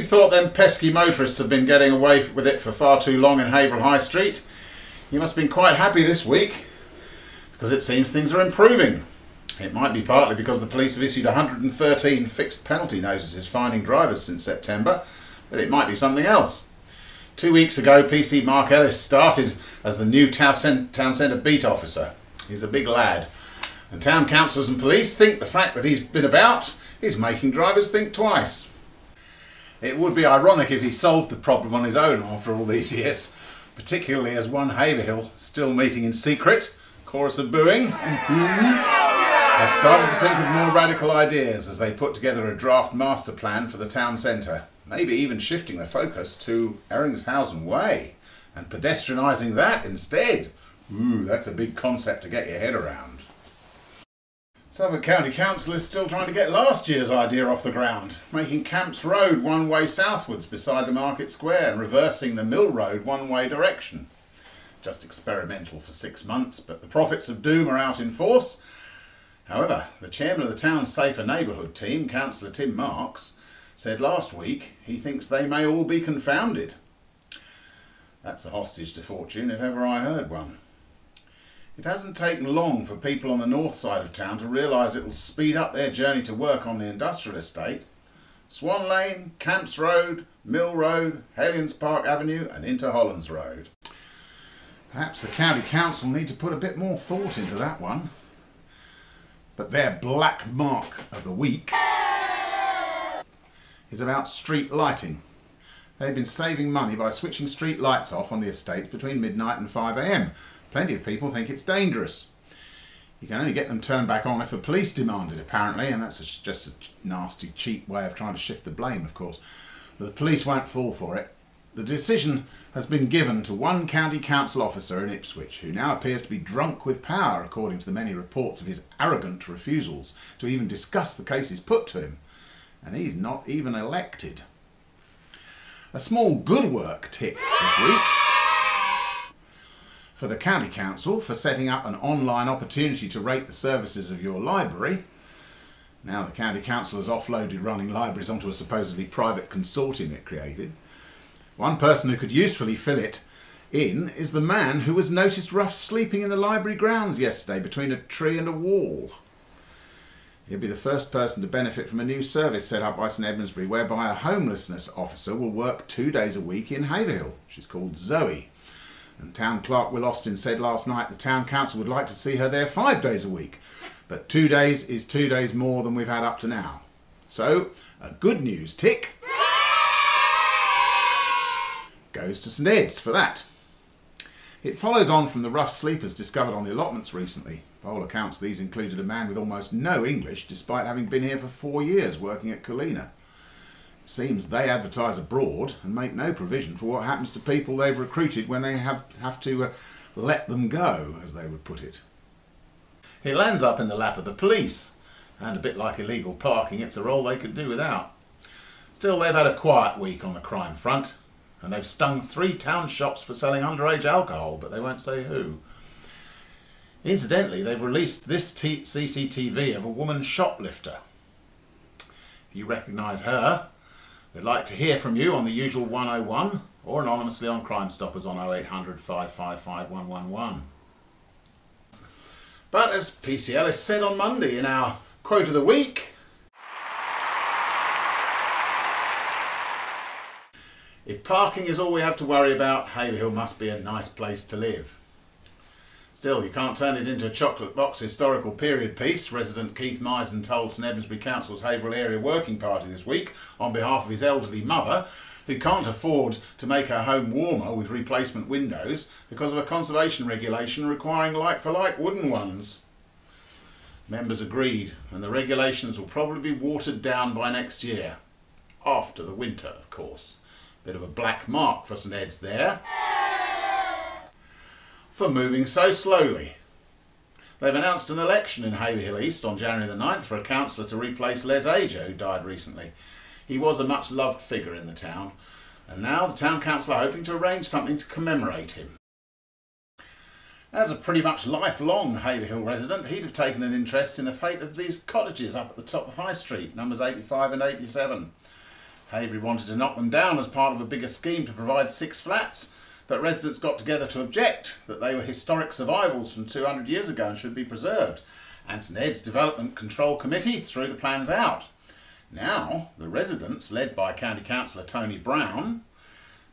thought them pesky motorists have been getting away with it for far too long in Haverhill High Street, you must have been quite happy this week, because it seems things are improving. It might be partly because the police have issued 113 fixed penalty notices fining drivers since September, but it might be something else. 2 weeks ago, PC Mark Ellis started as the new town centre beat officer. He's a big lad, and town councillors and police think the fact that he's been about is making drivers think twice. It would be ironic if he solved the problem on his own after all these years, particularly as one Haverhill, still meeting in secret, chorus of booing, have started to think of more radical ideas as they put together a draft master plan for the town centre, maybe even shifting the focus to Erringshausen Way and pedestrianising that instead. Ooh, that's a big concept to get your head around. Suffolk County Council is still trying to get last year's idea off the ground, making Camps Road one way southwards beside the Market Square and reversing the Mill Road one way direction. Just experimental for 6 months, but the prophets of doom are out in force. However, the chairman of the town's Safer Neighbourhood team, Councillor Tim Marks, said last week he thinks they may all be confounded. That's a hostage to fortune if ever I heard one. It hasn't taken long for people on the north side of town to realise it will speed up their journey to work on the industrial estate. Swan Lane, Camps Road, Mill Road, Hellions Park Avenue and into Hollands Road. Perhaps the County Council need to put a bit more thought into that one. But their black mark of the week is about street lighting. They've been saving money by switching street lights off on the estate between midnight and 5 AM. Plenty of people think it's dangerous. You can only get them turned back on if the police demand it, apparently, and that's just a nasty, cheap way of trying to shift the blame, of course. But the police won't fall for it. The decision has been given to one county council officer in Ipswich, who now appears to be drunk with power, according to the many reports of his arrogant refusals to even discuss the cases put to him. And he's not even elected. A small good work tick this week for the County Council for setting up an online opportunity to rate the services of your library. Now the County Council has offloaded running libraries onto a supposedly private consortium it created. One person who could usefully fill it in is the man who was noticed rough sleeping in the library grounds yesterday between a tree and a wall. He'll be the first person to benefit from a new service set up by St Edmundsbury whereby a homelessness officer will work 2 days a week in Haverhill. She's called Zoe. And Town Clerk Will Austin said last night the Town Council would like to see her there 5 days a week. But 2 days is 2 days more than we've had up to now. So, a good news tick goes to St Ed's for that. It follows on from the rough sleepers discovered on the allotments recently. By all accounts, these included a man with almost no English, despite having been here for 4 years working at Colina. It seems they advertise abroad and make no provision for what happens to people they've recruited when they have to let them go, as they would put it. It lands up in the lap of the police, and a bit like illegal parking, it's a role they could do without. Still, they've had a quiet week on the crime front, and they've stung 3 town shops for selling underage alcohol, but they won't say who. Incidentally, they've released this CCTV of a woman shoplifter. If you recognise her, we'd like to hear from you on the usual 101 or anonymously on Crime Stoppers on 0800 555 111. But as PC Ellis said on Monday in our quote of the week, if parking is all we have to worry about, Haverhill must be a nice place to live. Still, you can't turn it into a chocolate box historical period piece. Resident Keith Misen told St Edmundsbury Council's Haverhill Area Working Party this week on behalf of his elderly mother, who can't afford to make her home warmer with replacement windows because of a conservation regulation requiring like-for-like wooden ones. Members agreed, and the regulations will probably be watered down by next year. After the winter, of course. Bit of a black mark for St Ed's there, for moving so slowly. They've announced an election in Haverhill East on January the 9th for a councillor to replace Les Ager, who died recently. He was a much loved figure in the town, and now the town council are hoping to arrange something to commemorate him. As a pretty much lifelong Haverhill resident, he'd have taken an interest in the fate of these cottages up at the top of High Street, numbers 85 and 87. Haverhill wanted to knock them down as part of a bigger scheme to provide 6 flats, but residents got together to object that they were historic survivals from 200 years ago and should be preserved. And St Ed's Development Control Committee threw the plans out. Now, the residents, led by County Councillor Tony Brown,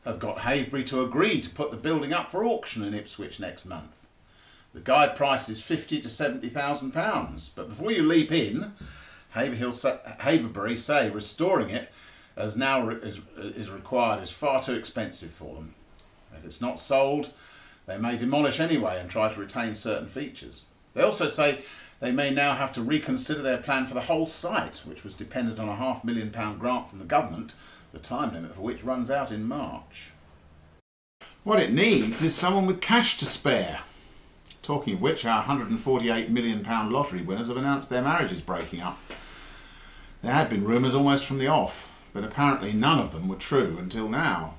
have got Haverhill to agree to put the building up for auction in Ipswich next month. The guide price is £50,000 to £70,000, but before you leap in, Haverhill say restoring it as now is required is far too expensive for them. If it's not sold, they may demolish anyway and try to retain certain features. They also say they may now have to reconsider their plan for the whole site, which was dependent on a £500,000 grant from the government, the time limit for which runs out in March. What it needs is someone with cash to spare. Talking of which, our £148 million lottery winners have announced their marriage is breaking up. There had been rumours almost from the off, but apparently none of them were true until now.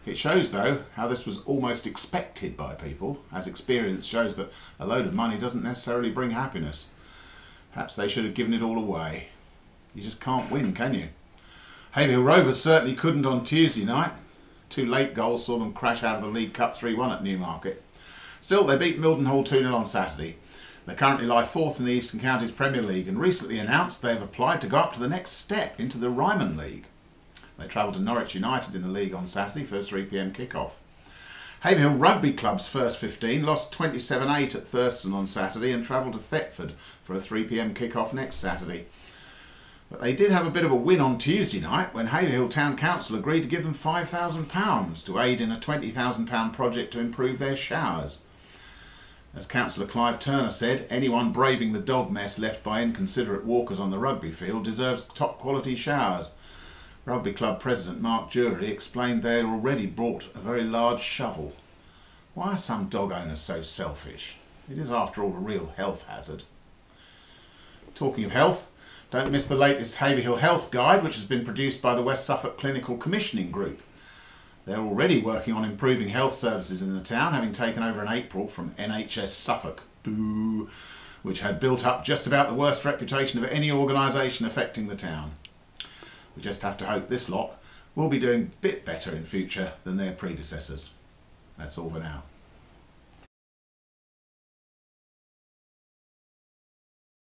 It shows, though, how this was almost expected by people, as experience shows that a load of money doesn't necessarily bring happiness. Perhaps they should have given it all away. You just can't win, can you? Haverhill Rovers certainly couldn't on Tuesday night. 2 late goals saw them crash out of the League Cup 3-1 at Newmarket. Still, they beat Mildenhall 2-0 on Saturday. They currently lie 4th in the Eastern Counties Premier League and recently announced they have applied to go up to the next step into the Ryman League. They travelled to Norwich United in the league on Saturday for a 3 p.m. kick-off. Haverhill Rugby Club's first 15 lost 27-8 at Thurston on Saturday and travelled to Thetford for a 3 p.m. kick-off next Saturday. But they did have a bit of a win on Tuesday night when Haverhill Town Council agreed to give them £5,000 to aid in a £20,000 project to improve their showers. As Councillor Clive Turner said, anyone braving the dog mess left by inconsiderate walkers on the rugby field deserves top quality showers. Rugby Club President Mark Jury explained they had already brought a very large shovel. Why are some dog owners so selfish? It is after all a real health hazard. Talking of health, don't miss the latest Haverhill Health Guide, which has been produced by the West Suffolk Clinical Commissioning Group. They're already working on improving health services in the town, having taken over in April from NHS Suffolk, boo, which had built up just about the worst reputation of any organisation affecting the town. We just have to hope this lot will be doing a bit better in future than their predecessors. That's all for now.